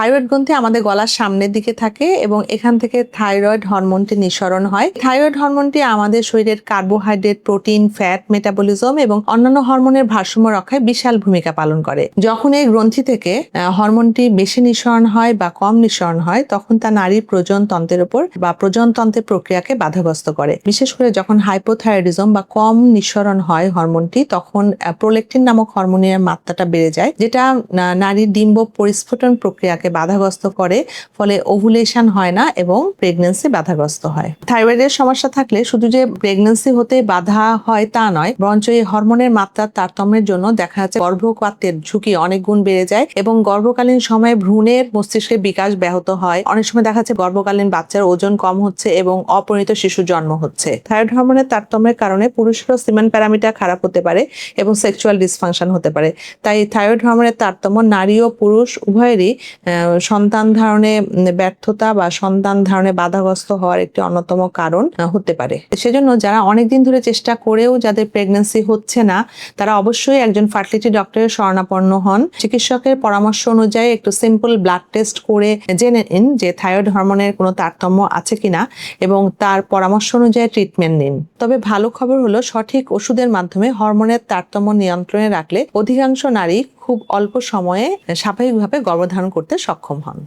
Thyroid গ্রন্থি আমাদের গলার সামনের দিকে থাকে এবং এখান থেকে থাইরয়েড হরমোনটি নিঃসরণ হয়। থাইরয়েড হরমোনটি আমাদের শরীরের কার্বোহাইড্রেট, প্রোটিন, ফ্যাট মেটাবলিজম এবং অন্যান্য হরমোনের ভারসাম্য রক্ষায় বিশাল ভূমিকা পালন করে। যখন এই গ্রন্থি থেকে হরমোনটি বেশি নিঃসরণ হয় বা কম নিঃসরণ হয়, তখন তা নারীর প্রজননতন্ত্রের উপর বা প্রজননতন্ত্রের প্রক্রিয়াকে বাধাগ্রস্ত করে। বিশেষ করে যখন হাইপোথাইরয়েডিজম বা কম নিঃসরণ হয় হরমোনটি, তখন প্রোল্যাকটিন নামক হরমোনের মাত্রাটা বেড়ে যায়, যেটা নারীর ডিম্ব পরিস্ফুটন প্রক্রিয়াকে বাধাগ্রস্ত করে, ফলে ওভুলেশন হয় না এবং প্রেগন্যান্সি বাধাগ্রস্ত হয়। থাইরয়েডের সমস্যা থাকলে শুধু যে প্রেগন্যান্সি হতে বাধা হয় তা নয়, বরঞ্চ এই হরমোনের মাত্রার তারতম্যের জন্য দেখা যাচ্ছে গর্ভপাতের ঝুঁকি অনেক গুণ বেড়ে যায় এবং গর্ভকালীন সময়ে ভ্রূণের মস্তিষ্কের বিকাশ ব্যাহত হয়। অনেক সময় দেখা যাচ্ছে গর্ভকালীন বাচ্চার ওজন কম হচ্ছে এবং অপরিণত শিশু জন্ম হচ্ছে। থাইরয়েড হরমোনের তারতম্যের কারণে পুরুষেরও সিমেন প্যারামিটার খারাপ হতে পারে এবং সেক্সুয়াল ডিসফাংশন হতে পারে। তাই থাইরয়েড হরমোনের তারতম্য নারী ও পুরুষ উভয়েরই সন্তান ধারণে ব্যর্থতা বা সন্তান ধারণে বাধাগ্রস্ত হওয়ার একটি অন্যতম কারণ হতে পারে। সেজন্য যারা অনেকদিন ধরে চেষ্টা করেও যাদের প্রেগন্যান্সি হচ্ছে না, তারা অবশ্যই একজন ফার্টিলিটি ডক্টরের শরণাপন্ন হন। চিকিৎসকের পরামর্শ অনুযায়ী একটু সিম্পল ব্লাড টেস্ট করে জেনে নিন যে থাইরয়েড হরমোনের কোনো তারতম্য আছে কিনা এবং তার পরামর্শ অনুযায়ী ট্রিটমেন্ট নিন। তবে ভালো খবর হলো, সঠিক ওষুধের মাধ্যমে হরমোনের তারতম্য নিয়ন্ত্রণে রাখলে অধিকাংশ নারী খুব অল্প সময়ে স্বাভাবিকভাবে গর্ভধারণ করতে সক্ষম হন।